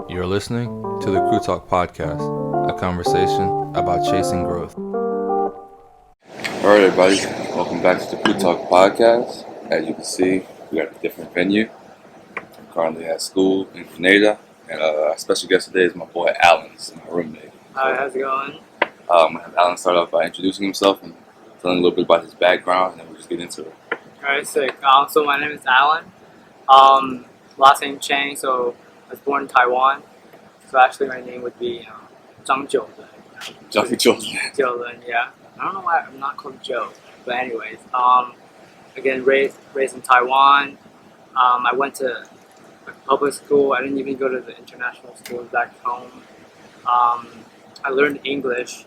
You're listening to the Crew Talk Podcast, a conversation about chasing growth. Alright everybody, welcome back to the Crew Talk Podcast. As you can see, we got a different venue. I'm currently at school in Grenada, and our special guest today is my boy Alan. This is my roommate. Hi, how's it going? I'm going to have Alan start off by introducing himself and telling a little bit about his background, and then we'll just get into it. Alright, sick. So my name is Alan. Last name Chang, so I was born in Taiwan. So actually my name would be Chang. Yeah. I don't know why I'm not called Joe. But anyways, again, raised in Taiwan. I went to public school. I didn't even go to the international schools back home. I learned English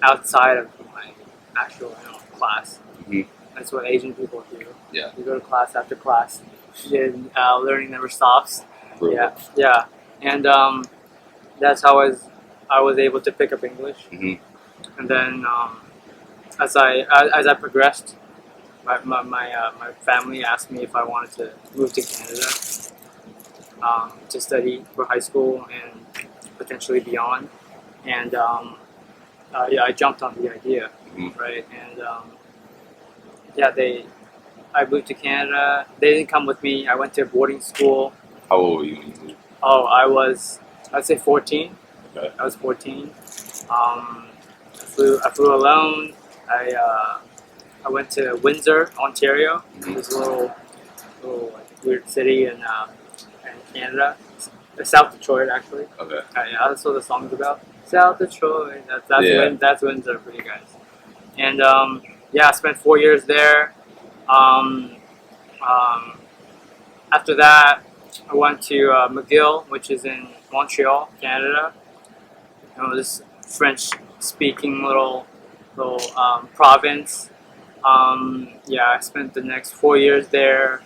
outside of my actual class. Mm-hmm. That's what Asian people do. Yeah. You go to class after class. And learning never stops. Really? Yeah. And that's how I was able to pick up English. Mm-hmm. And then as I progressed, my family asked me if I wanted to move to Canada to study for high school and potentially beyond. And I jumped on the idea, Mm-hmm. right? And I moved to Canada. They didn't come with me. I went to boarding school. How old were you when you moved? Oh, I'd say 14. Okay. I was 14. I flew alone. I went to Windsor, Ontario. Mm-hmm. It's a little like, weird city in Canada. It's South Detroit, actually. Okay. Yeah, that's what the song's about. South Detroit. That's Windsor for you guys. And I spent 4 years there. After that, I went to McGill, which is in Montreal, Canada. This French-speaking little province. I spent the next 4 years there.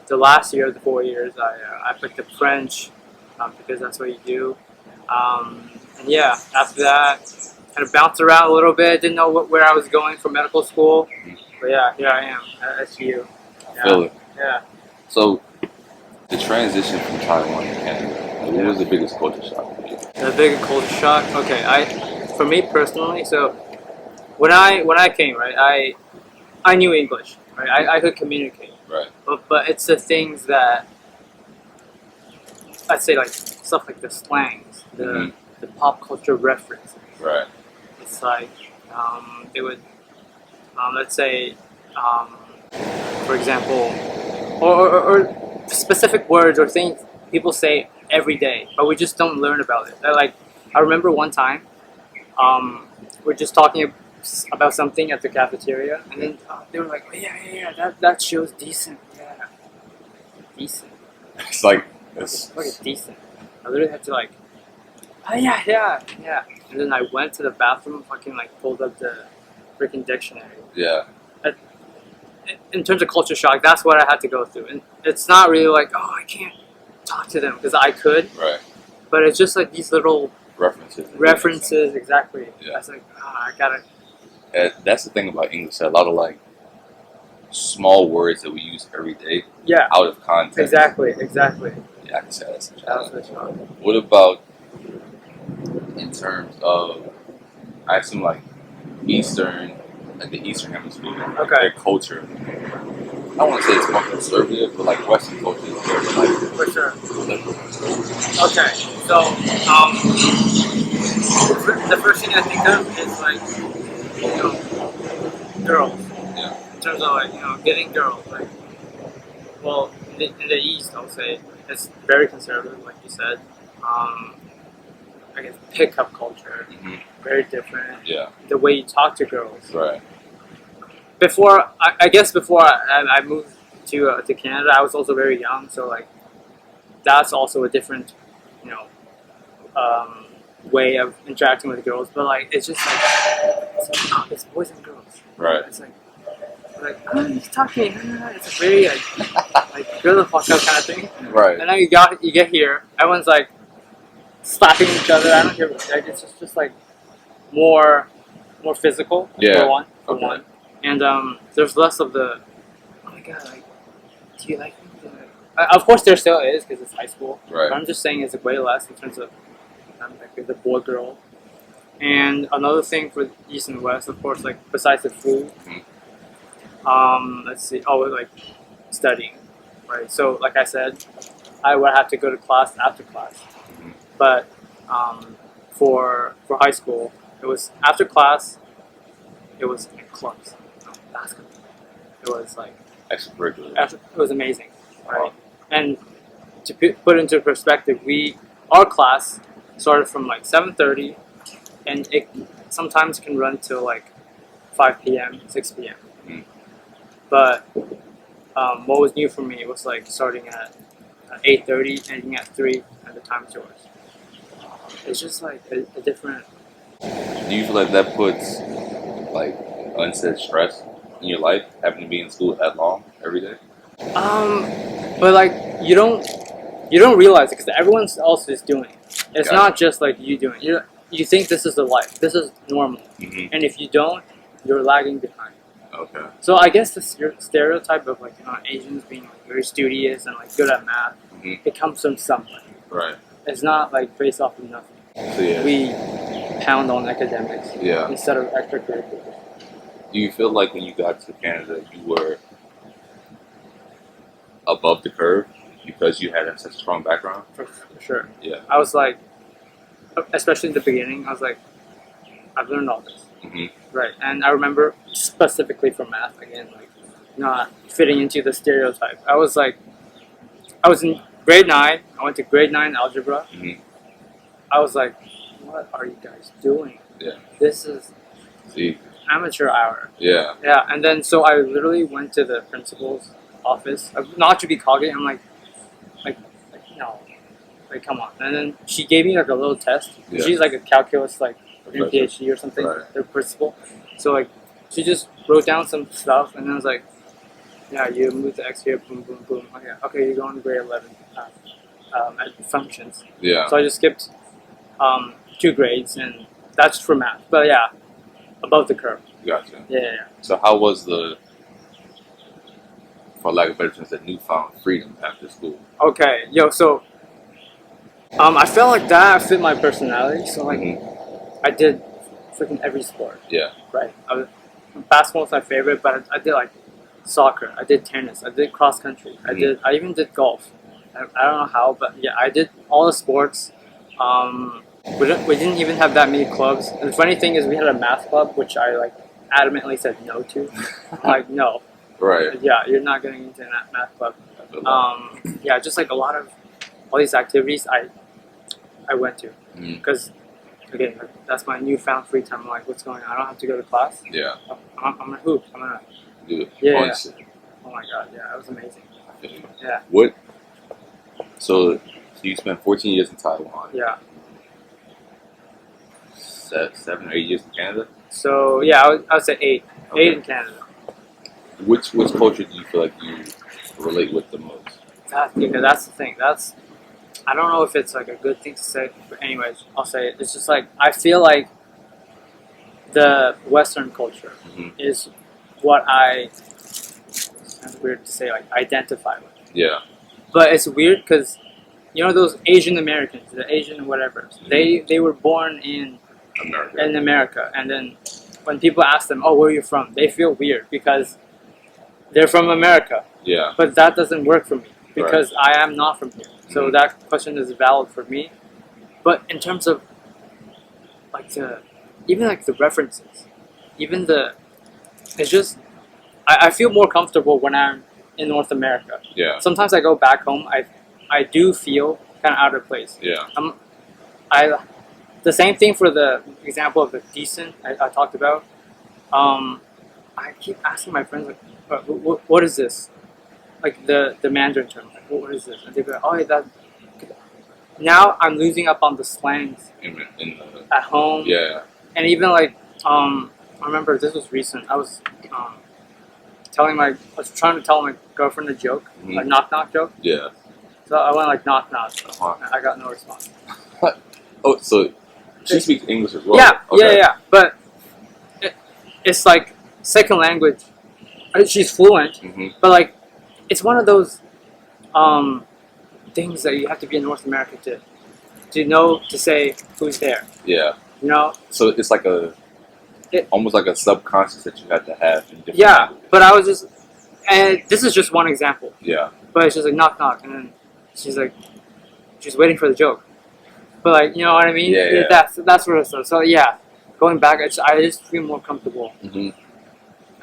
The last year of the 4 years, I picked up French because that's what you do. After that, kind of bounced around a little bit. Didn't know where I was going for medical school. But yeah, here I am at SU. I feel it. Yeah. So, the transition from Taiwan to Canada, what was the biggest culture shock for you? The biggest culture shock. Okay, for me personally, so when I came, right, I knew English, right, I could communicate, Right. but it's the things that I'd say, like stuff like the slangs, the pop culture references. Right. It's like they would let's say for example, or specific words or things people say every day, but we just don't learn about it. Like, I remember one time, we're just talking about something at the cafeteria, and then they were like, oh, yeah, that show's decent. Yeah, decent. It's like, it's Look at decent. I literally had to like, oh yeah. And then I went to the bathroom, fucking like pulled up the freaking dictionary. yeah. In terms of culture shock, that's what I had to go through. And it's not really like, oh, I can't talk to them, because I could. Right. But it's just like these little References. Exactly. Yeah. I was like, I gotta. That's the thing about English. A lot of like small words that we use every day, Yeah. out of context. Exactly. Yeah, I can say that's a That was challenge. the shock. What about in terms of, I assume like the Eastern Hemisphere, like Okay. their culture. I don't want to say it's more conservative, but like Western culture is very like For sure. liberal. Okay. So, the first thing I think of is like, girls. Yeah. In terms of like, getting girls. Like, well, in the East, I'll say it's very conservative, like you said. I guess pickup culture, Mm-hmm. very different. Yeah. The way you talk to girls. Right. Before I moved to Canada, I was also very young, so like that's also a different, way of interacting with girls. But like it's just like it's boys and girls. Right. It's like he's talking. It's a very like girl the fuck up kind of thing. Right. And then you get here, everyone's like slapping each other. I don't care. Like, it's just like more physical. Yeah. For one. Okay. And there's less of the, oh my god, like, do you like me? Of course, there still is because it's high school. Right. But I'm just saying it's way less in terms of like the boy girl. And another thing for East and West, of course, like besides the food, let's see. Oh, like studying, right? So, like I said, I would have to go to class after class. But for high school, it was after class. It was clubs, basketball. It was like extracurricular. it was amazing, right? And to put into perspective, our class started from like 7:30, and it sometimes can run till like 5 p.m., 6 p.m. But what was new for me was like starting at 8:30, ending at 3, and the time's yours. It's just like a different. Do you feel like that puts like unsaid stress in your life, having to be in school that long every day? But like you don't realize it because everyone else is doing it. It's not just like you doing it. You think this is the life. This is normal. And if you don't, you're lagging behind. Okay. So I guess the stereotype of like Asians being like very studious and like good at math, it comes from somewhere. Right. It's not like based off of nothing. So yeah. We pound on academics instead of extracurriculars. Do you feel like when you got to Canada, you were above the curve because you had such a strong background? For sure. Yeah. I was like, especially in the beginning, I was like, I've learned all this. Right. And I remember specifically for math, again, like not fitting into the stereotype. I was in grade 9. I went to grade 9 algebra. I was like, what are you guys doing? Yeah. This is amateur hour. Yeah. Yeah. And then so I literally went to the principal's office, not to be cocky. I'm like no, like come on. And then she gave me like a little test. Yeah. She's like a calculus like PhD or something. Right. The principal. So like she just wrote down some stuff and then I was like, yeah, you move the X here, boom, boom, boom. Okay, you're going to grade 11 at functions. Yeah. So I just skipped 2 grades and that's for math. But yeah, above the curve. Gotcha. Yeah. So how was the, for lack of better terms, the newfound freedom after school? Okay, so I felt like that fit my personality. So like I did freaking every sport. Yeah. Right. Basketball was my favorite, but I did like soccer. I did tennis. I did cross country. I even did golf. I don't know how, but yeah, I did all the sports. We didn't even have that many clubs. And the funny thing is, we had a math club, which I like adamantly said no to. Like no. Right. Yeah, you're not getting into that math club. Yeah, just like a lot of all these activities I went to because again that's my newfound free time. I'm like, what's going on? I don't have to go to class. Yeah. I'm gonna hoop. I'm gonna do it. Yeah. Oh my god, yeah, it was amazing. Yeah. What? So you spent 14 years in Taiwan. Yeah. 7 or 8 years in Canada. So yeah, I would say 8. Okay. 8 in Canada. Which culture do you feel like you relate with the most? That's the thing. I don't know if it's like a good thing to say, but anyways, I'll say it. It's just like I feel like the Western culture is what sounds weird to say, like identify with. Yeah. But it's weird because those Asian Americans, the Asian whatever, they were born in America, and then when people ask them, "Oh, where are you from?" they feel weird because they're from America. Yeah. But that doesn't work for me because I am not from here. So that question is valid for me. But in terms of like even the references, it's just I feel more comfortable when I'm in North America. Yeah. Sometimes I go back home, I do feel kind of out of place. Yeah. The same thing for the example of the decent I talked about. I keep asking my friends like, what is this? Like the Mandarin term. Like, what is this? And they go, oh, that. Now I'm losing up on the slangs at home. Yeah. And even like I remember this was recent. I was trying to tell my girlfriend a joke, a knock knock joke. Yeah. So I went like knock knock. I got no response. Oh, so she speaks English as well. Yeah, okay. yeah. But it's like second language. She's fluent, but like it's one of those things that you have to be in North America to know to say who's there. Yeah. You know. So it's like almost like a subconscious that you have to have in different Yeah, languages. but I was just, and this is just one example. Yeah. But it's just like knock knock, and then she's like, she's waiting for the joke. But like, you know what I mean? Yeah, yeah. That's sort of stuff. So yeah, going back, I just feel more comfortable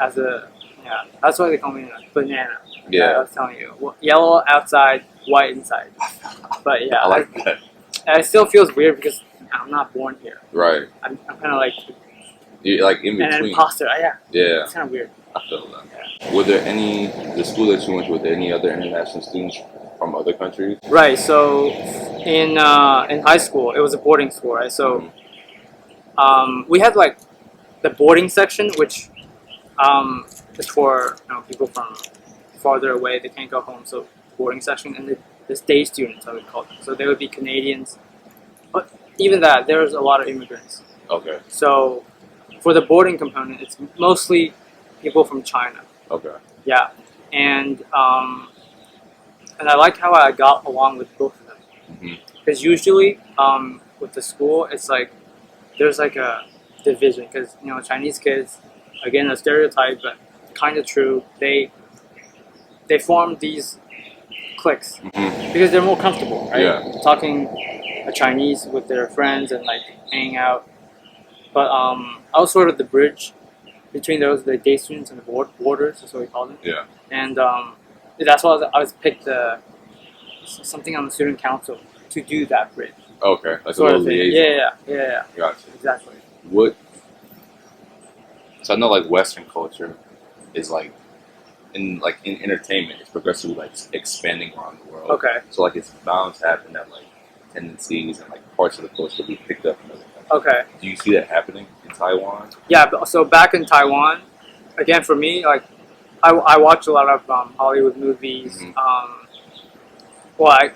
as a That's why they call me a banana. Yeah. I was telling you, yellow outside, white inside. But yeah, I like that. it still feels weird because I'm not born here. Right. I'm kind of like You're like in an between. imposter. Yeah. Yeah. It's kind of weird. I feel that. Yeah. Were there the school that you went to, were there any other international students from other countries? Right. So in high school, it was a boarding school, right? So we had like the boarding section, which is for people from farther away. They can't go home, so boarding section, and the day students, I would call them. So they would be Canadians, but even that, there's a lot of immigrants. Okay. So for the boarding component, it's mostly people from China. Okay. Yeah, and I like how I got along with both of them. Because usually with the school, it's like there's like a division. Because Chinese kids, again, a stereotype, but kind of true. They form these cliques because they're more comfortable, right? Yeah. Talking Chinese with their friends and like hanging out. But I was sort of the bridge between the day students and the boarders, that's what we call them. Yeah. And that's why I was picked something on the student council to do that bridge. Okay. Like Sort a of little thing. liaison. Yeah. Gotcha. Exactly. So I know like Western culture is like in entertainment, it's progressively like expanding around the world. Okay. So like it's bound to happen that like tendencies and like parts of the culture will be picked up in other countries. Okay. Do you see that happening in Taiwan? Yeah. So back in Taiwan, again for me, like I watch a lot of Hollywood movies.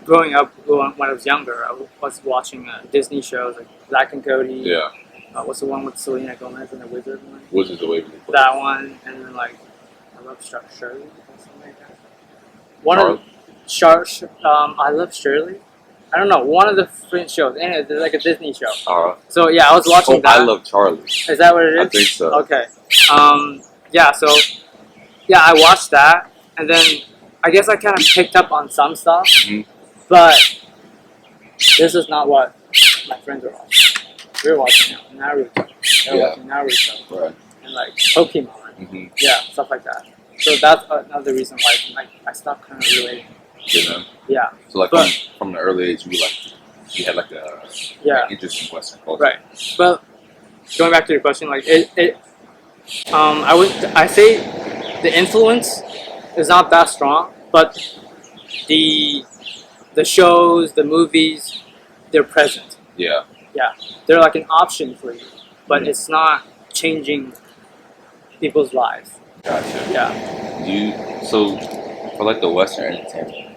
Growing up when I was younger, I was watching Disney shows like Zack and Cody. Yeah. What's the one with Selena Gomez and the Wizard? Wizards away from the That one, and then like I love Shirley or something like that. I love Shirley. I don't know, one of the French shows, and it's like a Disney show. So yeah, I was watching that. I Love Charlie. Is that what it is? I think so. Okay. I watched that, and then I guess I kind of picked up on some stuff, but this is not what my friends are watching. We're watching Naruto. They're watching Naruto. Right. And like Pokemon. Yeah, stuff like that. So that's another reason why I stopped kind of relating. Yeah. So like from an early age, you had like a interest in Western culture. Right. But going back to your question, like I say the influence is not that strong, but the shows, the movies, they're present. Yeah. Yeah. They're like an option for you, but it's not changing people's lives. Gotcha. Yeah. So for like the Western entertainment,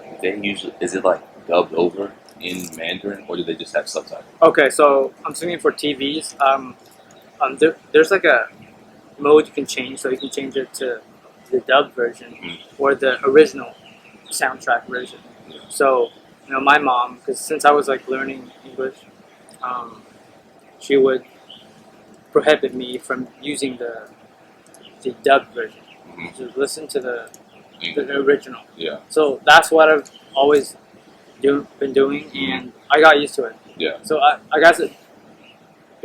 is it like dubbed over in Mandarin, or do they just have subtitles? Okay, so I'm speaking for TVs. There's like a mode you can change, so you can change it to the dubbed version or the original soundtrack version. So my mom, because since I was like learning English, she would prohibit me from using the dubbed version. Just listen to the original. Yeah. So that's what I've always been doing, and I got used to it. Yeah. So I guess it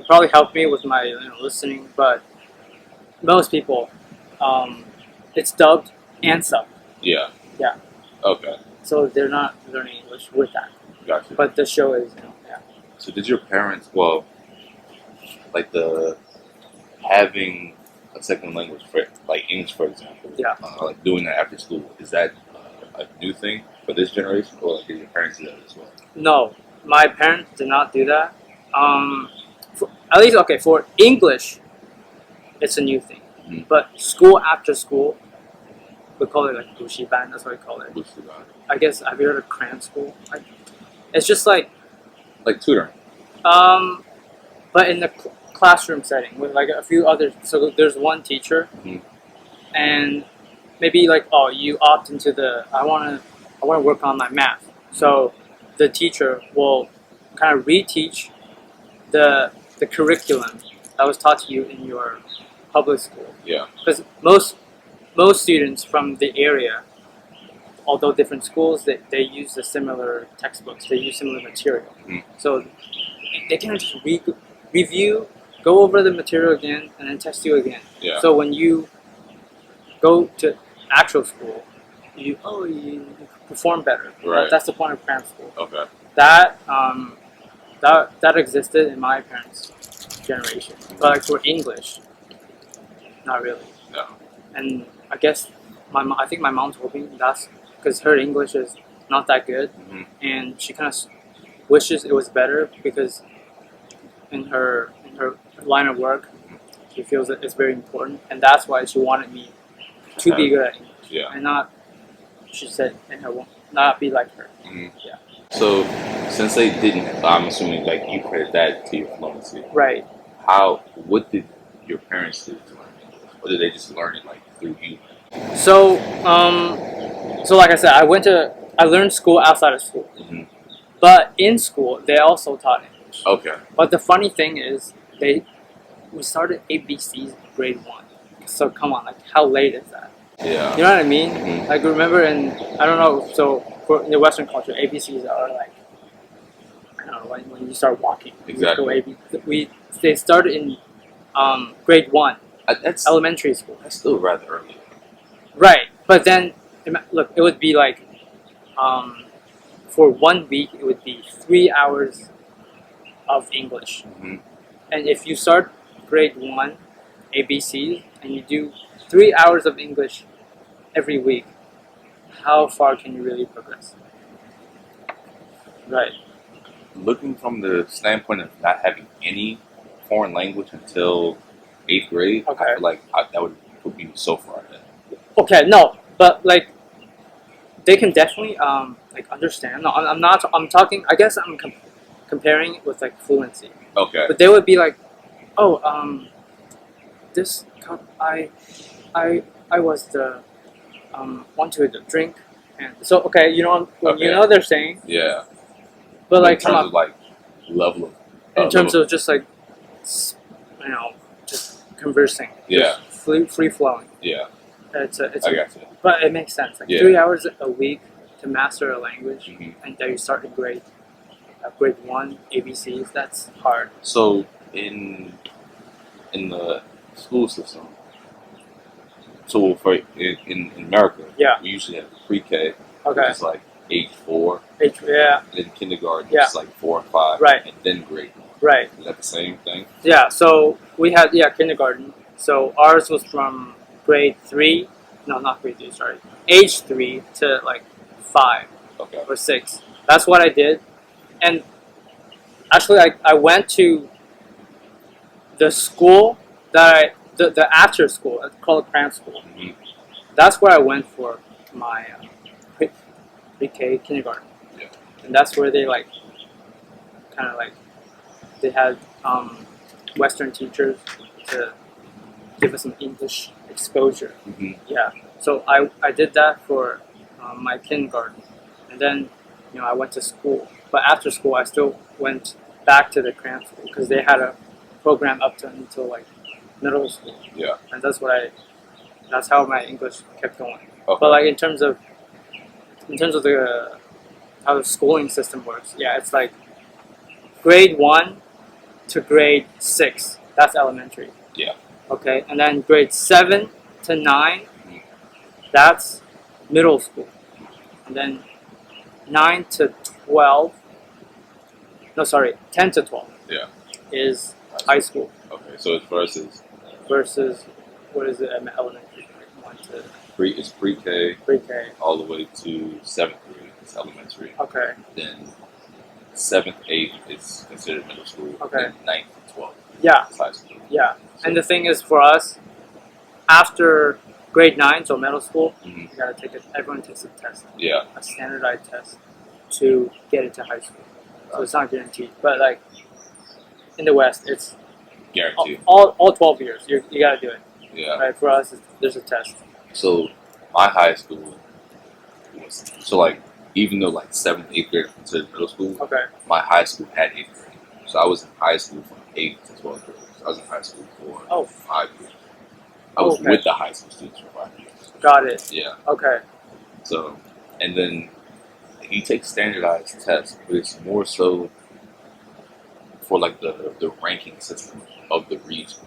probably helped me with my listening, but most people, it's dubbed and subbed. Yeah. Yeah. Okay. So they're not learning English with that. Gotcha. But the show is, yeah. So did your parents, like having a second language, for like English, for example, like doing that after school, is that a new thing for this generation, or like did your parents do that as well? No, my parents did not do that. At least, okay, for English, it's a new thing. But school after school, we call it like 补习班, that's what we call it. 补习班. I guess, have you heard of cram school? It's just like tutoring. But in the classroom setting with like a few others. So there's one teacher, and maybe like you opt into I want to I want to work on my math. So the teacher will kind of reteach the curriculum that was taught to you in your public school. Yeah. Because most students from the area, although different schools, they use the similar textbooks. They use similar material. So they can just review, go over the material again, and then test you again. Yeah. So when you go to actual school, you perform better. Right. That's the point of cram school. Okay. That existed in my parents' generation, but like for English, not really. No. And I guess I think my mom's hoping that's because her English is not that good, and she kind of wishes it was better because in her line of work, she feels that it's very important, and that's why she wanted me to be good at English, and not, she said, in her not be like her. Yeah. So since they didn't, I'm assuming like you credit that to your fluency. Right. What did your parents do to learn English? Or did they just learn it like through you? So like I said, I learned school outside of school, but in school they also taught English. Okay. But the funny thing is, we started ABCs in grade 1. So come on, like how late is that? Yeah. You know what I mean? Like remember I don't know. So in the Western culture, ABCs are like, I don't know, when you start walking. Exactly. You go they started in grade 1, That's elementary school. That's still rather early. Right, but then look, it would be like for 1 week it would be 3 hours of English, and if you start grade 1 ABCs and you do 3 hours of English every week, how far can you really progress? Right. Looking from the standpoint of not having any foreign language until 8th grade, Okay. I feel like that would put me so far ahead. Okay, no, but like they can definitely like understand. No, I'm not. I'm talking. I guess I'm comparing it with like fluency. Okay. But they would be like, oh, this cup, I was the wanted to drink, and so okay, you know, you know what they're saying. Yeah. But like, in terms of like level of in terms of just like, you know, just conversing. Yeah. Free flowing. Yeah. I got you. But it makes sense. Like 3 hours a week to master a language, and then you start in grade 1 ABCs. That's hard. So in the school system, so for in America, we usually have pre-K, which is like age 4, and then kindergarten, which is like 4 and 5, right, and then grade 1. Right. Is that the same thing? Yeah. So we had kindergarten. So ours was from grade 3. No, not grade 3. Sorry, age 3 to like 5 or 6. That's what I did, and actually I went to the school that the after school. It's called cram school. That's where I went for my pre-K kindergarten, and that's where they like kind of like they had Western teachers to give us some English exposure. Yeah, so I did that for my kindergarten, and then I went to school. But after school, I still went back to the cram school because they had a program up to until like middle school. Yeah, and that's how my English kept going. Okay. But like in terms of the how the schooling system works, it's like grade 1 to grade 6. That's elementary. Yeah. Okay, and then grade 7 to 9. That's middle school, and then 9 to 12. No, sorry, 10 to 12. Yeah. Is high school. Okay, so it's versus what is it? Elementary. 1 to it's pre-K. Pre-K. All the way to 7th grade. It's elementary. Okay. Then 7th, 8th is considered middle school. Okay. And 9th to 12th. Yeah. Is high school. Yeah. So, and the thing is, for us, after grade 9, so middle school, you gotta take it. Everyone takes a test. Yeah. A standardized test to get into high school. So it's not guaranteed, but like in the West, it's guaranteed. All 12 years, you gotta do it. Yeah. Right. For us, there's a test. So my high school was even though like 7th, 8th grade is considered middle school, Okay. my high school had 8th grade. So I was in high school from 8th to 12th grade. So I was in high school for 5 years. I was with the high school students for 5 years. Got it. Yeah. Okay. So, and then you take standardized tests, but it's more so for like the ranking system of the region.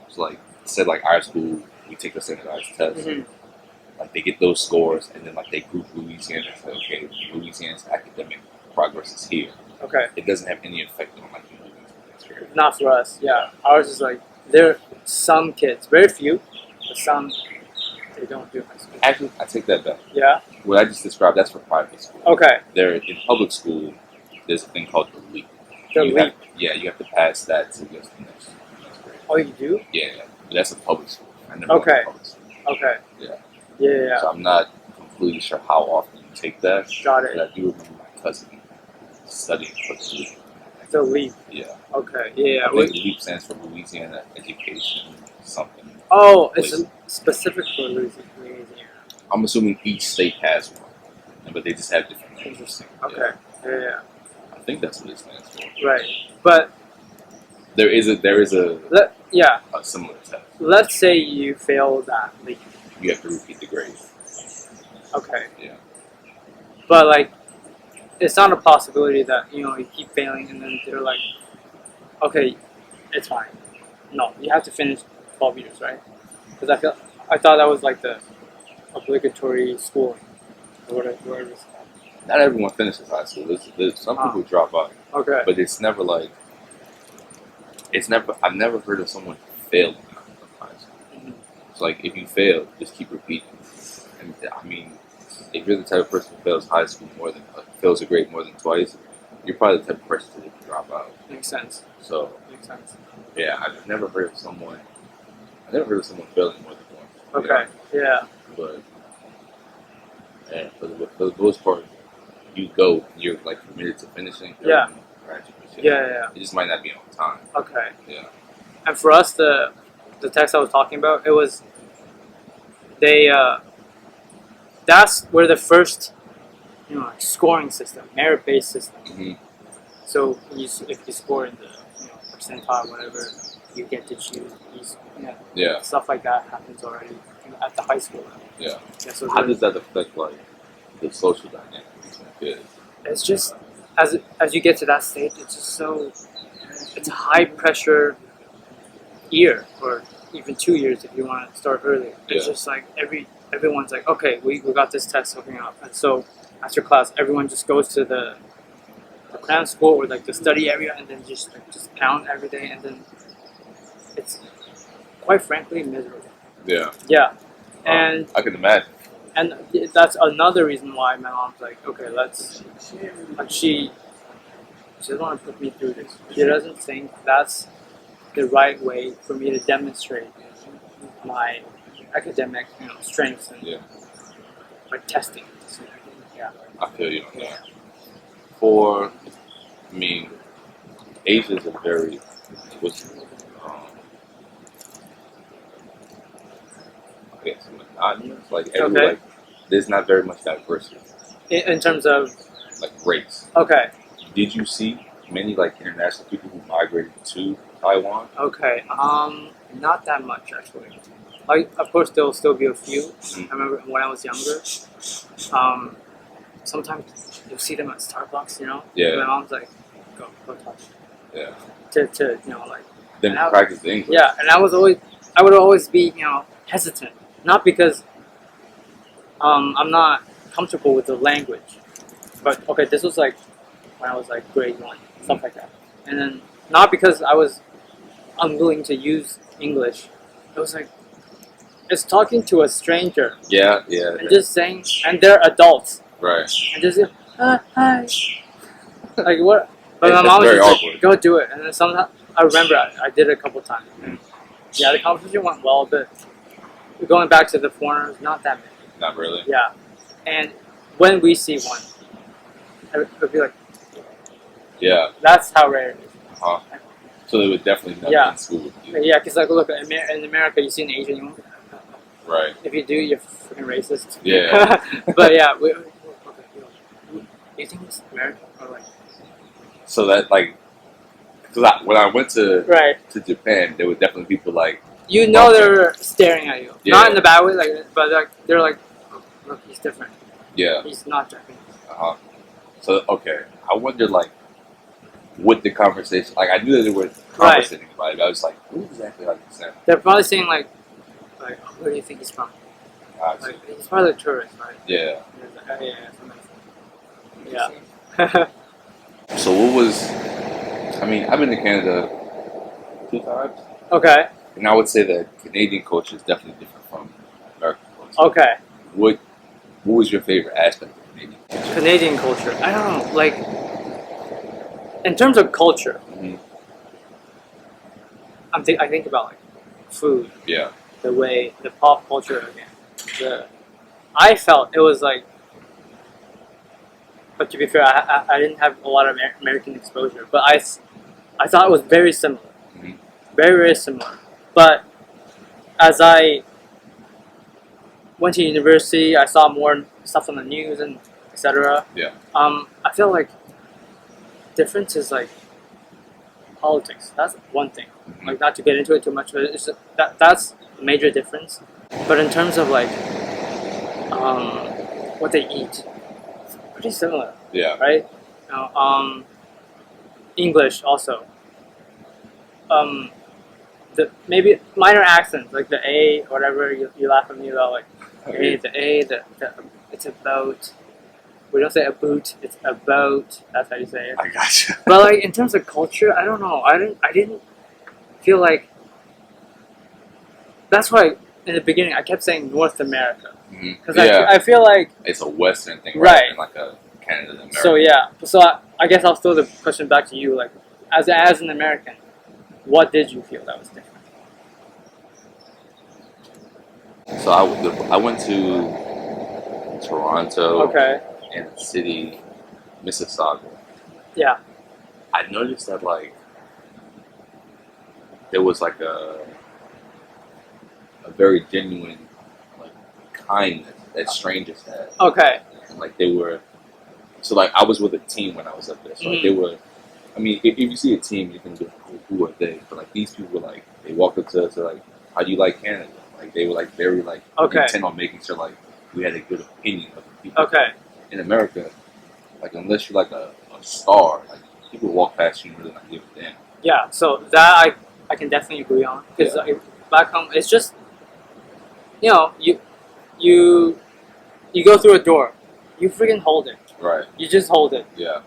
So like, said like our school, we take the standardized test. Mm-hmm. Like they get those scores, and then like they group Louisiana and say, okay, Louisiana's academic progress is here. Okay. It doesn't have any effect on like Louisiana. Not for us. Yeah. Ours is like there are some kids, very few, but some they don't do high school. Actually, I take that back. Yeah. What I just described, that's for private school. Okay. There in public school, there's a thing called the leap. The You leap. have- yeah, you have to pass that to get to the next grade. Oh, you do? Yeah, but that's a public school. I never went to Okay. public school. Okay. Yeah. Yeah. So I'm not completely sure how often you take that. Got it. But I do remember my cousin studying for the leap. The leap. Yeah. Okay. Yeah. I think LEAP stands for Louisiana Education something. Oh, it's specific for Louisiana. I'm assuming each state has one, but they just have different names. Interesting. Yeah. Okay. Yeah. I think that's what it stands for. Right. But There is a yeah. similar test. Let's say you fail that leap. You have to repeat the grade. Okay. Yeah. But like, it's not a possibility that you keep failing and then they're like, okay, it's fine. No, you have to finish 12 years, right? Because I thought that was like the obligatory schooling or whatever it's called. Not everyone finishes high school. There's some people drop out, Okay. but it's never like. I've never heard of someone failing out of high school. Mhm. So like, if you fail, just keep repeating. And I mean, if you're the type of person who fails a grade more than twice, you're probably the type of person to drop out. Makes sense. So Makes sense. yeah, I've never heard of someone failing more than once. Okay. Yeah. But yeah, for the most part, you go and you're like committed to finishing. Yeah. Graduation. Yeah. It just might not be on time. Okay. Yeah. And for us, the text I was talking about, it was that's where the first like scoring system, merit based system. Mm-hmm. So if you score in the percentile, whatever, you get to choose these. Yeah. Stuff like that happens already at the high school level. Yeah. So How does that affect like the social dynamic between kids? it's just as you get to that stage, it's just it's a high pressure year or even 2 years if you want to start early. It's just like everyone's like, okay, we got this test coming up, and so after class, everyone just goes to the cram school or like the study area, and then just pound every day, and then it's quite frankly miserable. Yeah. Yeah, and I can imagine. and that's another reason why my mom's like, okay, let's. Like she doesn't want to put me through this. She doesn't think that's the right way for me to demonstrate my academic, strengths and like testing. Yeah. I feel you on that. For me, Asia is a very I guess monotonous. Like there's not very much diversity. In terms of like race. Okay. Did you see many like international people who migrated to Taiwan? Okay. Not that much actually. Like, of course, there'll still be a few. Mm-hmm. I remember when I was younger. Sometimes you'll see them at Starbucks. Yeah. My mom's like, go touch. Yeah. To like. Then practice the English. Yeah, and I would always be hesitant, not because I'm not comfortable with the language, but okay, this was like when I was like grade 1, stuff like that, and then not because I was unwilling to use English. It was like it's talking to a stranger. Yeah. And just saying, and they're adults. Right. And just hi. Like what? But my That's mom was very just awkward. like, go do it. And then sometimes I remember I did it a couple times. Mm. Yeah, the conversation went well, but going back to the foreigners, not that many. Not really. Yeah, and when we see one, it'll be like, Yeah. that's how rare it is. Uh-huh. So they would definitely not be in school with you. Yeah, because like look, in America, you see an Asian, you won't. Right. If you do, you're freaking racist. Yeah. But yeah, you think it's American or like? So that like, cause when I went to Right. Japan, there were definitely people like, You know they're staring at you. Yeah. Not in the bad way, like, but like they're like, oh, look, he's different. yeah, He's not Japanese. So okay, I wonder like, what the conversation like. I knew that they were conversating about it. But I was like, who exactly like the Sam? They're probably saying like, oh, where do you think he's from? Obviously. Like, he's probably a tourist, right? Yeah. Like, oh, yeah, yeah. So what was? I mean, I've been to Canada 2 times, Okay. and I would say that Canadian culture is definitely different from American culture. Okay. What was your favorite aspect of Canadian culture? Canadian culture. I don't know. Like, in terms of culture, Mhm. I think about like food, Yeah. the way the pop culture again. I felt it was like, but to be fair, I didn't have a lot of American exposure, but I thought it was very similar, Mhm. very very similar. But as I went to university, I saw more stuff on the news and etc. Yeah. I feel like difference is like politics. That's one thing. Mhm. Like, not to get into it too much, but it's just, that's a major difference. But in terms of like what they eat, it's pretty similar, Yeah. right? You know, English also. The maybe minor accents like the A, whatever you laugh at me about, like the it's a boat. We don't say a boot, it's a boat. That's how you say it. I gotcha. But like in terms of culture, I don't know. I didn't feel like. That's why in the beginning I kept saying North America because Yeah. I feel like It's a Western thing, Right. right? And like a Canada and America. so yeah. So I guess I'll throw the question back to you. Like as an American, what did you feel that was different? So I went to Toronto Okay. and the city, Mississauga. Yeah. I noticed that like there was like a very genuine like kindness that strangers had. Okay. And like they were, so like I was with a team when I was up there. So like they were, I mean, if you see a team, you can be like, oh, who are they? But like these people were like, they walked up to us, they're like, how do you like Canada? Like they were like very like Okay. intent on making sure like we had a good opinion of the people. Okay. In America, like unless you're like a star, like people walk past you and really not give a damn. Yeah. So that I can definitely agree on because back home it's just you go through a door, you freaking hold it. Right. You just hold it. Yeah.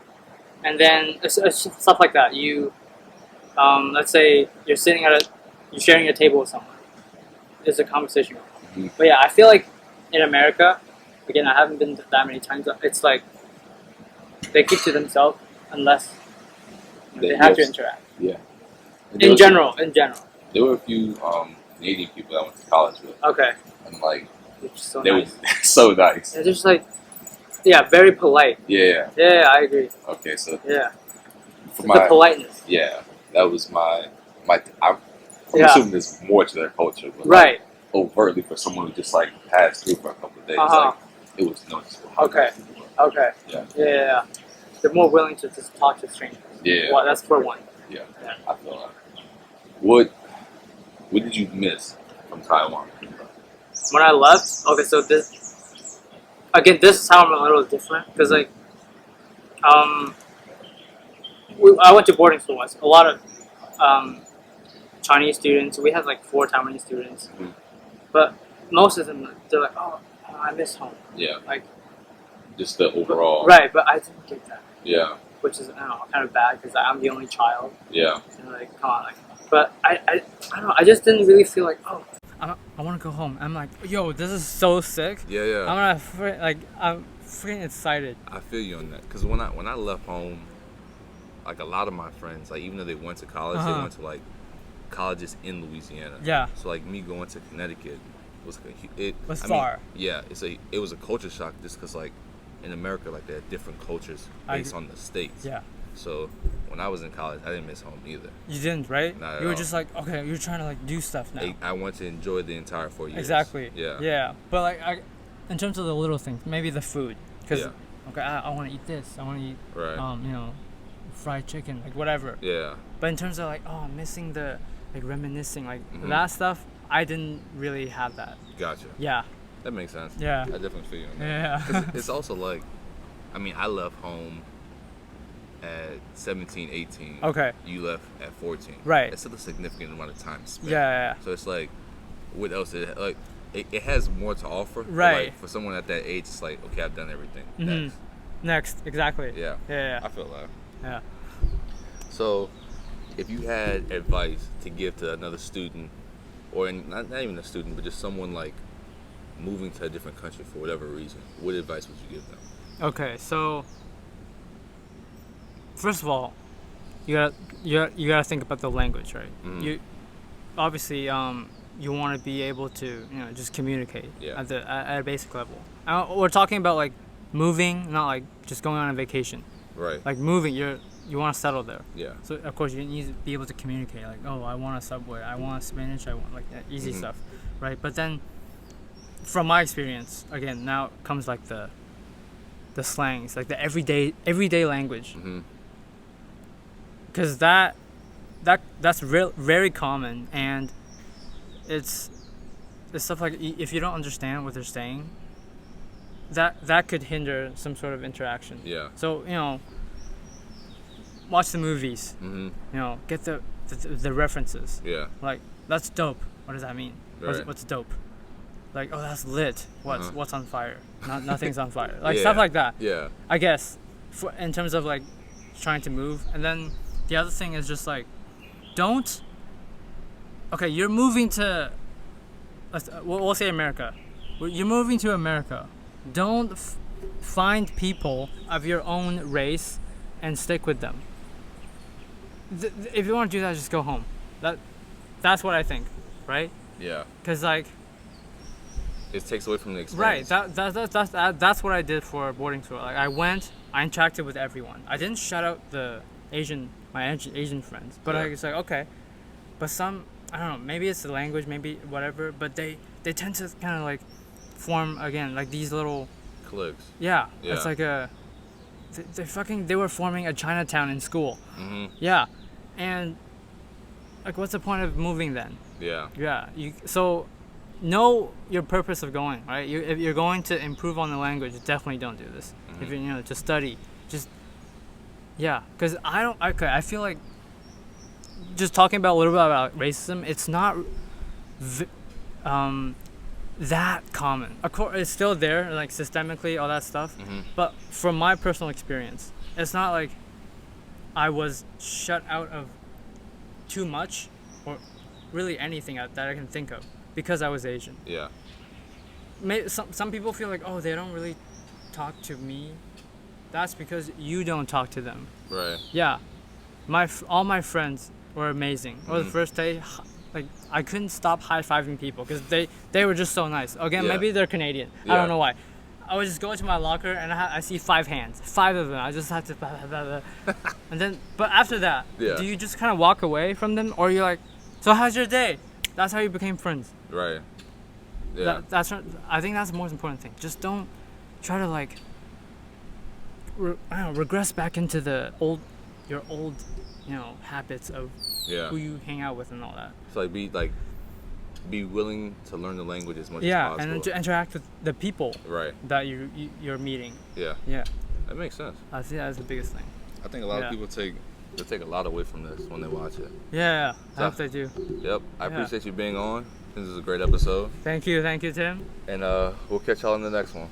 And then it's stuff like that. You, let's say you're you're sharing a table with someone. There's a conversation. Mhm. But yeah, I feel like in America, again, I haven't been that many times. It's like they keep to themselves unless they have to interact. Yeah. In general. There were a few Canadian people that I went to college with, Okay. and like It's so they nice. were so nice. They're just like, yeah, very polite. Yeah. Yeah, I agree. Okay, so Yeah. for The my politeness. yeah, that was my. I'm Yeah. assuming there's more to their culture, but Right. like, overtly for someone who just like passed through for a couple of days, Uh-huh. like it was noticeable. how Okay. nice people were. Okay. Yeah. Yeah. They're more willing to just talk to strangers. Yeah. Well, that's for one. Yeah. Yeah. I feel like. What did you miss from Taiwan? When I left, okay, so this is how I'm a little different because like, I went to boarding school once. A lot of Chinese students. We had like 4 Taiwanese students, Mhm. but most of them they're like, oh, I miss home. Yeah. Like, Just the overall. right, but I didn't get that, Yeah. which is I don't know, kind of bad because I'm the only child. Yeah. And like, come on, like, but I don't know. I just didn't really feel like, oh, I want to go home. I'm like, yo, this is so sick. Yeah. I'm freaking excited. I feel you on that because when I left home, like a lot of my friends, like even though they went to college, they went to like colleges in Louisiana. Yeah. So like me going to Connecticut was like it Was I mean, far. yeah, it was a culture shock just because like in America like there are different cultures based on the states. Yeah. So when I was in college, I didn't miss home either. You didn't, right? Not at You were all. just like, okay, you're trying to like do stuff now. I went to enjoy the entire 4 years. Exactly. Yeah. Yeah. But like, in terms of the little things, maybe the food, because Yeah. Okay, I want to eat this. I want to eat, Right. you know, fried chicken, like whatever. Yeah. But in terms of like, oh, I'm missing the like reminiscing, like Mhm. that stuff, I didn't really have that. Gotcha. Yeah. That makes sense. Yeah. I definitely feel you on that. Yeah. 'Cause it's also like, I mean, I left home at 17, 18. Okay. You left at 14. Right. It's still a significant amount of time spent. Yeah. So it's like, what else? It has more to offer. but, Right. like, for someone at that age, it's like, okay, I've done everything. Mhm. Next, exactly. Yeah. Yeah. I feel that. Yeah. So, if you had advice to give to another student, or not even a student, but just someone like moving to a different country for whatever reason, what advice would you give them? Okay, so first of all, you gotta think about the language, right? Mhm. You obviously you want to be able to just communicate Yeah. at a basic level. We're talking about like moving, not like just going on a vacation. Right. Like moving, you want to settle there. Yeah. So of course you need to be able to communicate. Like, oh, I want a Subway, I want Spanish, I want like that easy Mhm. stuff, right? But then, from my experience, again, now comes like the slangs, like the everyday language, Hmm. because that's very common, and it's stuff like if you don't understand what they're saying, that could hinder some sort of interaction. Yeah. So watch the movies. Hmm. Get the references. Yeah. Like, that's dope. What does that mean? Right. What's dope? Like, oh, that's lit. Uh-huh. What's on fire? Nothing's on fire. Like stuff Yeah. like that. Yeah. I guess, in terms of like trying to move. And then the other thing is just like, don't. Okay, you're moving to. We'll say America. You're moving to America. Don't find people of your own race and stick with them. If you want to do that, just go home. That's what I think, right? Yeah. Because like, It takes away from the right, experience. that's what I did for boarding school. Like, I went, I interacted with everyone. I didn't shut out my Asian friends, but Yeah. I was like, okay. But some, I don't know, maybe it's the language, maybe whatever. But they tend to kind of like form again like these little. Clicks. Yeah. Yeah. It's like they were forming a Chinatown in school. Hmm. Yeah, and like, what's the point of moving then? Yeah. Yeah, so know your purpose of going, right? If you're going to improve on the language, definitely don't do this. If you're to study, just because I feel like just talking about a little bit about racism, it's not that common. Of course, it's still there, like systemically, all that stuff. Mhm. But from my personal experience, it's not like I was shut out of too much, or really anything that I can think of, because I was Asian. Yeah. Some people feel like, oh, they don't really talk to me. That's because you don't talk to them. Right. Yeah, all my friends were amazing. Or the Mhm. first day, like, I couldn't stop high-fiving people because they were just so nice. Again, Yeah. maybe they're Canadian. I Yeah. don't know why. I would just go into my locker and I see 5 hands, 5 of them. I just had to, blah, blah, blah, blah. And then, but after that, Yeah. do you just kind of walk away from them, or you're like, so how's your day? That's how you became friends. Right. Yeah. I think that's the most important thing. Just don't try to like regress back into your old habits of Yeah. who you hang out with and all that. So be willing to learn the language as much as Yeah, possible. and then to interact with the people Right. that you're meeting. Yeah. Yeah, That makes sense. I think that's the biggest thing. I think a lot Yeah. of people take a lot away from this when they watch it. Yeah, I So- hope they do. Yep. I Yeah. appreciate you being on. This is a great episode. Thank you, Tim. And we'll catch y'all in the next one.